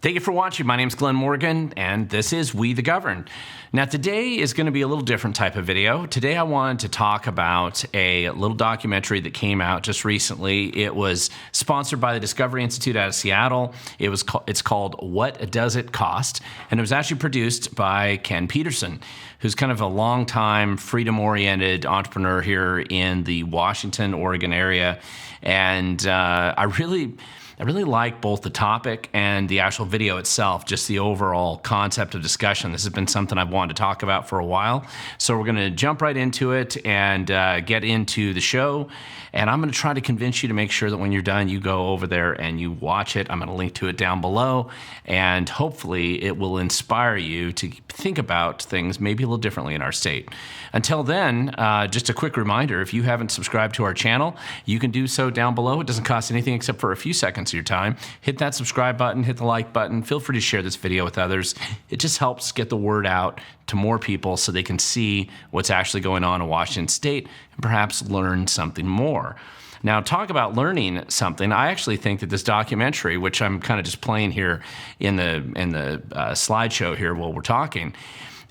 Thank you for watching. My name is Glenn Morgan, and this is We the Govern. Now, today is going to be a little different type of video. Today, I wanted to talk about a little documentary that came out just recently. It was sponsored by the Discovery Institute out of Seattle. It's called What Does It Cost? And it was actually produced by Ken Peterson, who's kind of a longtime freedom-oriented entrepreneur here in the Washington, Oregon area. And I really like both the topic and the actual video itself, just the overall concept of discussion. This has been something I've wanted to talk about for a while. So we're going to jump right into it and get into the show. And I'm going to try to convince you to make sure that when you're done, you go over there and you watch it. I'm going to link to it down below. And hopefully it will inspire you to think about things maybe a little differently in our state. Until then, just a quick reminder, if you haven't subscribed to our channel, you can do so down below. It doesn't cost anything except for a few seconds of your time. Hit that subscribe button, hit the like button. Feel free to share this video with others. It just helps get the word out to more people so they can see what's actually going on in Washington State and perhaps learn something more. Now, talk about learning something. I actually think that this documentary, which I'm kind of just playing here in the slideshow here while we're talking,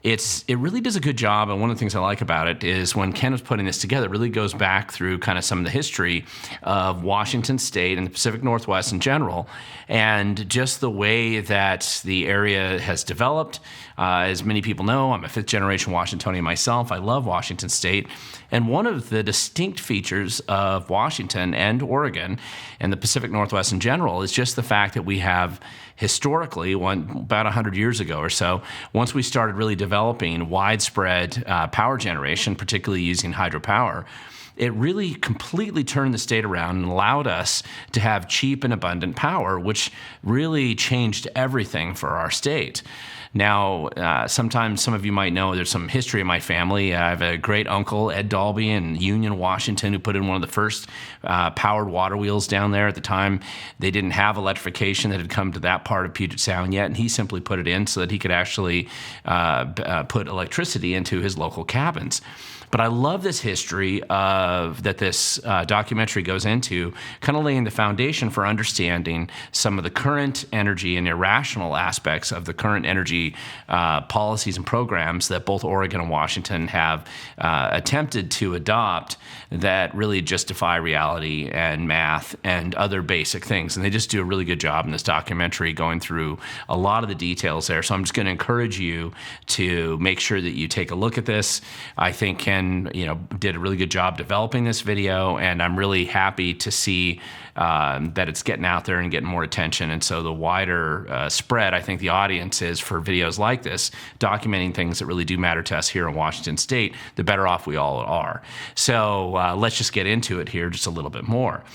it really does a good job, and one of the things I like about it is when Ken was putting this together, it really goes back through kind of some of the history of Washington State and the Pacific Northwest in general, and just the way that the area has developed. As many people know, I'm a fifth-generation Washingtonian myself. I love Washington State, and one of the distinct features of Washington and Oregon and the Pacific Northwest in general is just the fact that we have historically, about 100 years ago or so, once we started really developing widespread power generation, particularly using hydropower, it really completely turned the state around and allowed us to have cheap and abundant power, which really changed everything for our state. Now, sometimes some of you might know there's some history in my family. I have a great uncle, Ed Dalby, in Union, Washington, who put in one of the first powered water wheels down there. At the time, they didn't have electrification that had come to that part of Puget Sound yet, and he simply put it in so that he could actually put electricity into his local cabins. But I love this history that this documentary goes into, kind of laying the foundation for understanding some of the current energy and irrational aspects of the current energy policies and programs that both Oregon and Washington have attempted to adopt that really just defy reality and math and other basic things. And they just do a really good job in this documentary going through a lot of the details there. So I'm just going to encourage you to make sure that you take a look at this. I think Ken did a really good job developing this video, and I'm really happy to see that it's getting out there and getting more attention. And so the wider spread, I think the audience is for videos like this, documenting things that really do matter to us here in Washington State, the better off we all are. So let's just get into it here just a little bit more.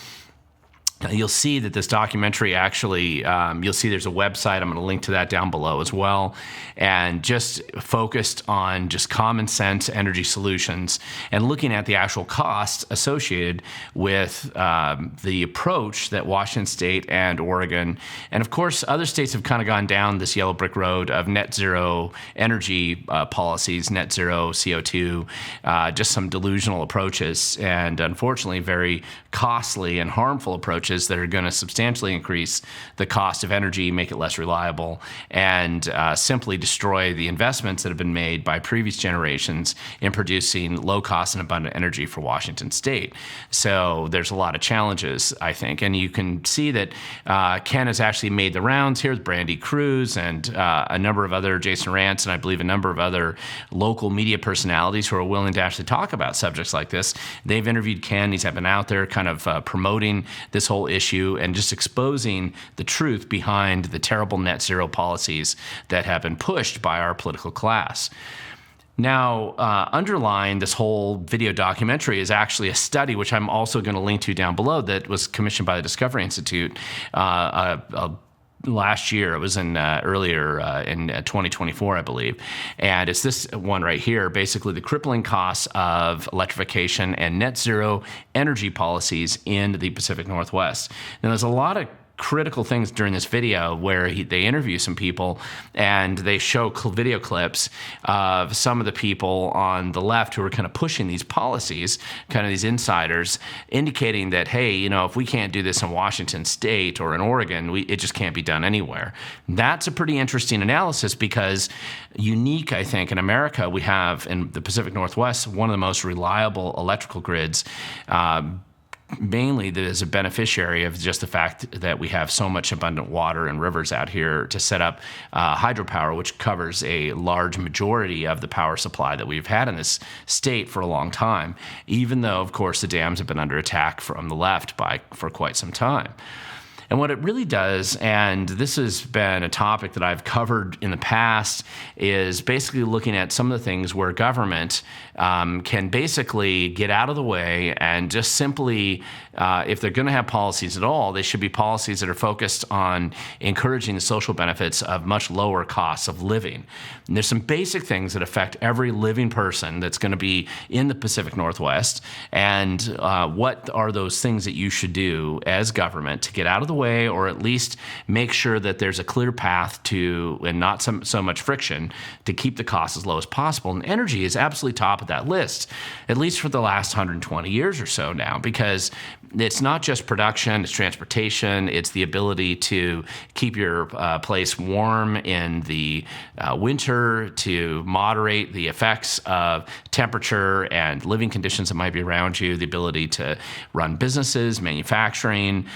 You'll see that this documentary actually, you'll see there's a website. I'm going to link to that down below as well. And just focused on just common sense energy solutions and looking at the actual costs associated with the approach that Washington State and Oregon, and of course, other states have kind of gone down this yellow brick road of net zero energy policies, net zero CO2, just some delusional approaches, and unfortunately, very costly and harmful approaches that are going to substantially increase the cost of energy, make it less reliable, and simply destroy the investments that have been made by previous generations in producing low-cost and abundant energy for Washington State. So there's a lot of challenges, I think, and you can see that Ken has actually made the rounds here with Brandy Cruz and a number of other, Jason Rantz, and I believe a number of other local media personalities who are willing to actually talk about subjects like this. They've interviewed Ken. He's been out there kind of promoting this whole issue and just exposing the truth behind the terrible net zero policies that have been pushed by our political class. Now, underlying this whole video documentary is actually a study, which I'm also going to link to down below, that was commissioned by the Discovery Institute last year. It was earlier in 2024, I believe. And it's this one right here, basically the crippling costs of electrification and net zero energy policies in the Pacific Northwest. Now, there's a lot of critical things during this video where they interview some people and they show video clips of some of the people on the left who are kind of pushing these policies, kind of these insiders, indicating that, hey, if we can't do this in Washington State or in Oregon, it just can't be done anywhere. That's a pretty interesting analysis because unique, I think, in America, we have in the Pacific Northwest one of the most reliable electrical grids, mainly that is a beneficiary of just the fact that we have so much abundant water and rivers out here to set up hydropower, which covers a large majority of the power supply that we've had in this state for a long time, even though, of course, the dams have been under attack from the left for quite some time. And what it really does, and this has been a topic that I've covered in the past, is basically looking at some of the things where government can basically get out of the way and just simply, if they're going to have policies at all, they should be policies that are focused on encouraging the social benefits of much lower costs of living. And there's some basic things that affect every living person that's going to be in the Pacific Northwest. And what are those things that you should do as government to get out of the way, or at least make sure that there's a clear path to, and not so much friction, to keep the costs as low as possible. And energy is absolutely top of that list, at least for the last 120 years or so now, because it's not just production, it's transportation, it's the ability to keep your place warm in the winter, to moderate the effects of temperature and living conditions that might be around you, the ability to run businesses, manufacturing,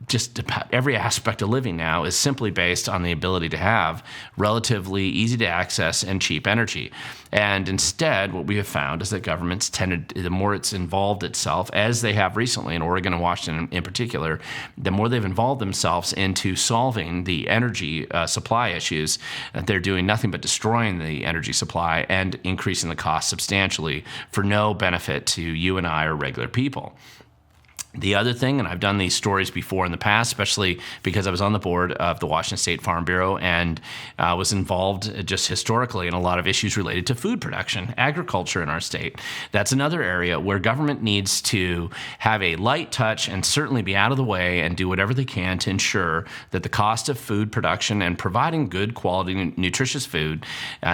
just about every aspect of living now is simply based on the ability to have relatively easy to access and cheap energy. And instead, what we have found is that governments tended, the more it's involved itself, as they have recently in Oregon and Washington in particular, the more they've involved themselves into solving the energy supply issues, they're doing nothing but destroying the energy supply and increasing the cost substantially for no benefit to you and I or regular people. The other thing, and I've done these stories before in the past, especially because I was on the board of the Washington State Farm Bureau and was involved just historically in a lot of issues related to food production, agriculture in our state. That's another area where government needs to have a light touch and certainly be out of the way and do whatever they can to ensure that the cost of food production and providing good quality, nutritious food,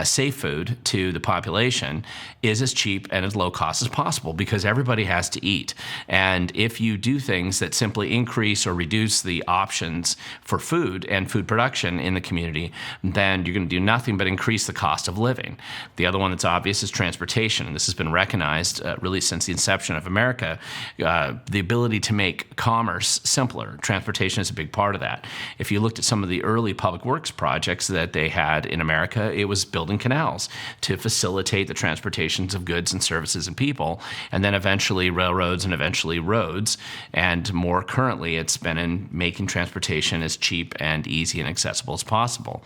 safe food to the population is as cheap and as low cost as possible, because everybody has to eat. And if you do things that simply increase or reduce the options for food and food production in the community, then you're going to do nothing but increase the cost of living. The other one that's obvious is transportation, and this has been recognized really since the inception of America, the ability to make commerce simpler. Transportation is a big part of that. If you looked at some of the early public works projects that they had in America, it was building canals to facilitate the transportations of goods and services and people, and then eventually railroads and eventually roads. And more currently, it's been in making transportation as cheap and easy and accessible as possible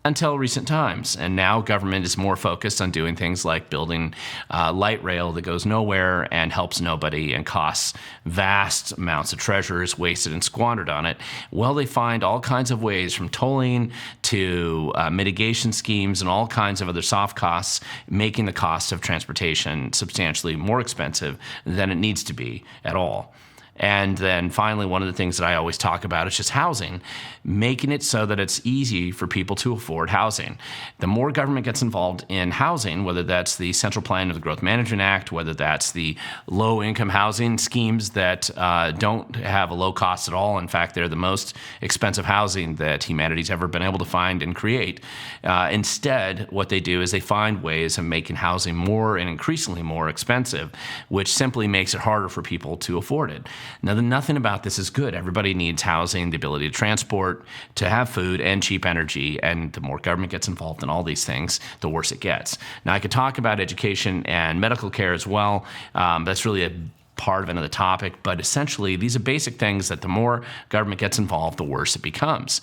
until recent times. And now government is more focused on doing things like building light rail that goes nowhere and helps nobody and costs vast amounts of treasures wasted and squandered on it. Well, they find all kinds of ways, from tolling to mitigation schemes and all kinds of other soft costs, making the cost of transportation substantially more expensive than it needs to be at all. And then finally, one of the things that I always talk about is just housing, making it so that it's easy for people to afford housing. The more government gets involved in housing, whether that's the Central Plan of the Growth Management Act, whether that's the low-income housing schemes that don't have a low cost at all. In fact, they're the most expensive housing that humanity's ever been able to find and create. Instead, what they do is they find ways of making housing more and increasingly more expensive, which simply makes it harder for people to afford it. Now, nothing about this is good. Everybody needs housing, the ability to transport, to have food, and cheap energy. And the more government gets involved in all these things, the worse it gets. Now, I could talk about education and medical care as well. That's really a part of another topic. But essentially, these are basic things that the more government gets involved, the worse it becomes.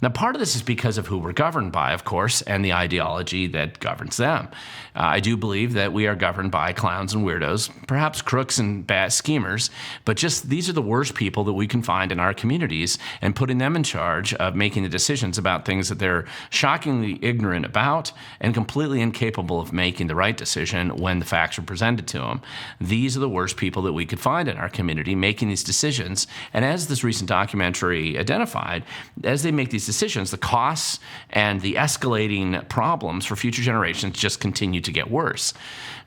Now, part of this is because of who we're governed by, of course, and the ideology that governs them. I do believe that we are governed by clowns and weirdos, perhaps crooks and bad schemers, but just these are the worst people that we can find in our communities, and putting them in charge of making the decisions about things that they're shockingly ignorant about and completely incapable of making the right decision when the facts are presented to them. These are the worst people that we could find in our community making these decisions. And as this recent documentary identified, as they make these decisions, the costs and the escalating problems for future generations just continue to get worse.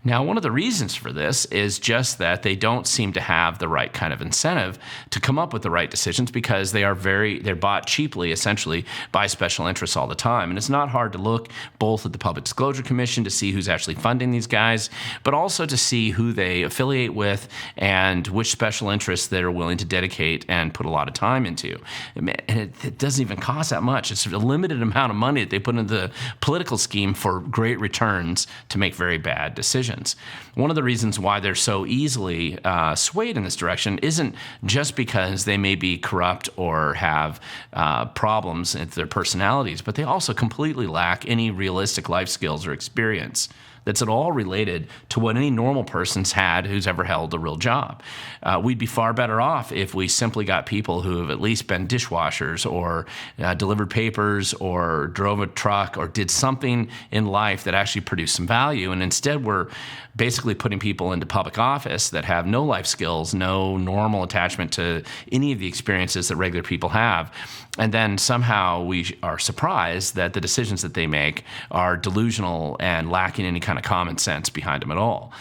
Now, one of the reasons for this is just that they don't seem to have the right kind of incentive to come up with the right decisions, because they're bought cheaply, essentially, by special interests all the time. And it's not hard to look both at the Public Disclosure Commission to see who's actually funding these guys, but also to see who they affiliate with and which special interests they're willing to dedicate and put a lot of time into. And it doesn't even cost that much. It's a limited amount of money that they put into the political scheme for great returns to make very bad decisions. One of the reasons why they're so easily swayed in this direction isn't just because they may be corrupt or have problems in their personalities, but they also completely lack any realistic life skills or experience that's at all related to what any normal person's had who's ever held a real job. We'd be far better off if we simply got people who have at least been dishwashers or delivered papers or drove a truck or did something in life that actually produced some value. And instead, we're basically putting people into public office that have no life skills, no normal attachment to any of the experiences that regular people have. And then somehow we are surprised that the decisions that they make are delusional and lacking any kind of common sense behind them at all.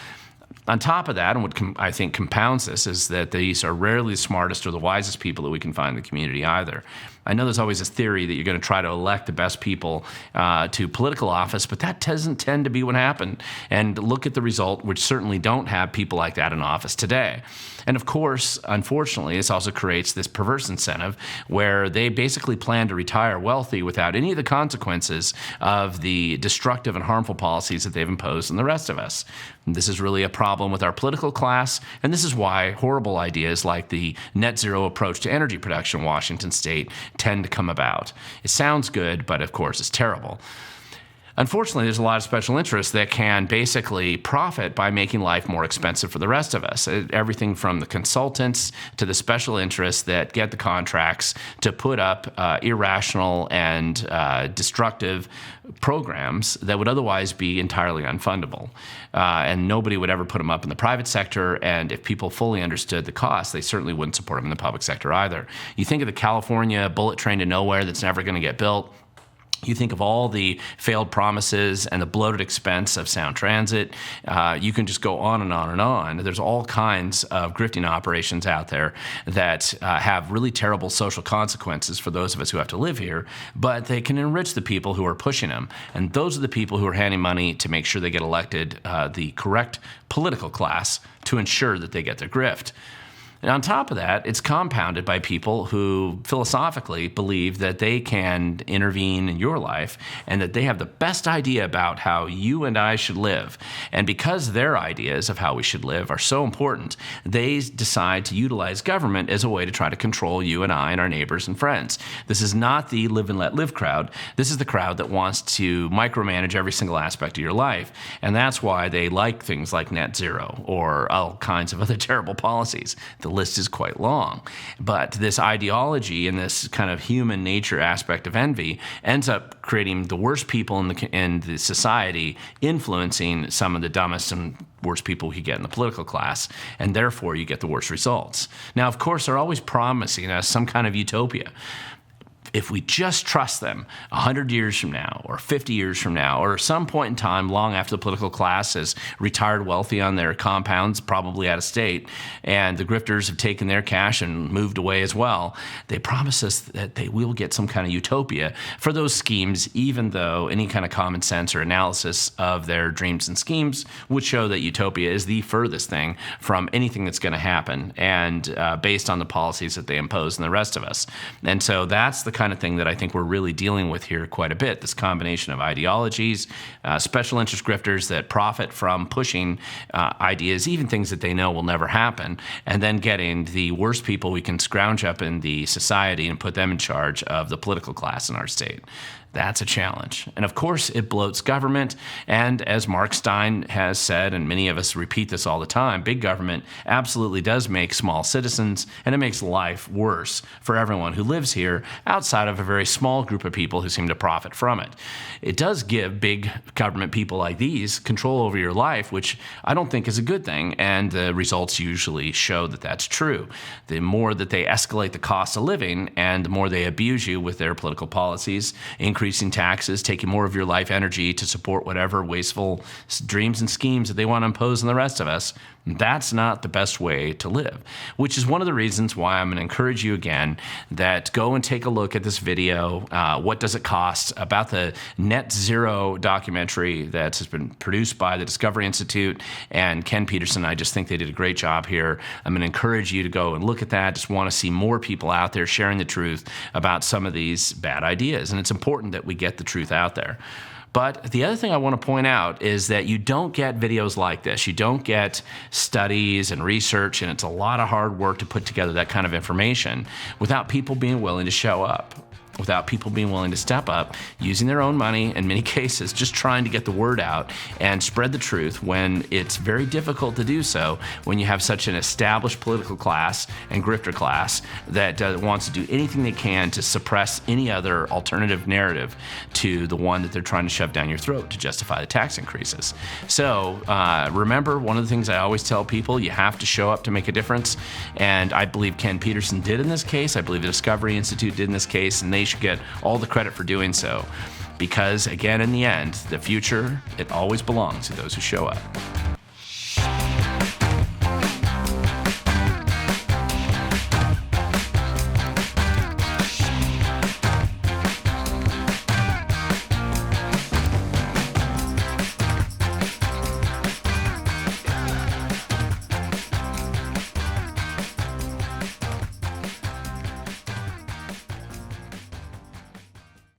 On top of that, and what I think compounds this, is that these are rarely the smartest or the wisest people that we can find in the community either. I know there's always this theory that you're going to try to elect the best people to political office, but that doesn't tend to be what happened. And look at the result, which certainly don't have people like that in office today. And of course, unfortunately, this also creates this perverse incentive where they basically plan to retire wealthy without any of the consequences of the destructive and harmful policies that they've imposed on the rest of us. And this is really a problem with our political class, and this is why horrible ideas like the net zero approach to energy production in Washington state tend to come about. It sounds good, but of course it's terrible. Unfortunately, there's a lot of special interests that can basically profit by making life more expensive for the rest of us. Everything from the consultants to the special interests that get the contracts to put up irrational and destructive programs that would otherwise be entirely unfundable. And nobody would ever put them up in the private sector, and if people fully understood the cost, they certainly wouldn't support them in the public sector either. You think of the California bullet train to nowhere that's never going to get built. You think of all the failed promises and the bloated expense of Sound Transit. You can just go on and on and on. There's all kinds of grifting operations out there that have really terrible social consequences for those of us who have to live here, but they can enrich the people who are pushing them. And those are the people who are handing money to make sure they get elected the correct political class to ensure that they get their grift. And on top of that, it's compounded by people who philosophically believe that they can intervene in your life and that they have the best idea about how you and I should live. And because their ideas of how we should live are so important, they decide to utilize government as a way to try to control you and I and our neighbors and friends. This is not the live and let live crowd. This is the crowd that wants to micromanage every single aspect of your life. And that's why they like things like net zero or all kinds of other terrible policies. The list is quite long. But this ideology and this kind of human nature aspect of envy ends up creating the worst people in the society, influencing some of the dumbest and worst people you get in the political class, and therefore you get the worst results. Now, of course, they're always promising us some kind of utopia. If we just trust them 100 years from now or 50 years from now or some point in time long after the political class has retired wealthy on their compounds, probably out of state, and the grifters have taken their cash and moved away as well, they promise us that they will get some kind of utopia for those schemes, even though any kind of common sense or analysis of their dreams and schemes would show that utopia is the furthest thing from anything that's going to happen, and based on the policies that they impose on the rest of us. And so that's the kind of thing that I think we're really dealing with here quite a bit, this combination of ideologies, special interest grifters that profit from pushing ideas, even things that they know will never happen, and then getting the worst people we can scrounge up in the society and put them in charge of the political class in our state. That's a challenge. And of course, it bloats government. And as Mark Stein has said, and many of us repeat this all the time, big government absolutely does make small citizens, and it makes life worse for everyone who lives here outside of a very small group of people who seem to profit from it. It does give big government people like these control over your life, which I don't think is a good thing. And the results usually show that that's true. The more that they escalate the cost of living and the more they abuse you with their political policies, increasing taxes, taking more of your life energy to support whatever wasteful dreams and schemes that they want to impose on the rest of us, that's not the best way to live, which is one of the reasons why I'm going to encourage you again that go and take a look at this video. What does it cost? About the net zero documentary that has been produced by the Discovery Institute and Ken Peterson. I just think they did a great job here. I'm going to encourage you to go and look at that. Just want to see more people out there sharing the truth about some of these bad ideas. And it's important that we get the truth out there. But the other thing I want to point out is that you don't get videos like this. You don't get studies and research, and it's a lot of hard work to put together that kind of information without people being willing to show up, without people being willing to step up, using their own money, in many cases, just trying to get the word out and spread the truth when it's very difficult to do so when you have such an established political class and grifter class that wants to do anything they can to suppress any other alternative narrative to the one that they're trying to shove down your throat to justify the tax increases. So remember, one of the things I always tell people, you have to show up to make a difference. And I believe Ken Peterson did in this case. I believe the Discovery Institute did in this case, and they should get all the credit for doing so. Because again, in the end, the future, it always belongs to those who show up.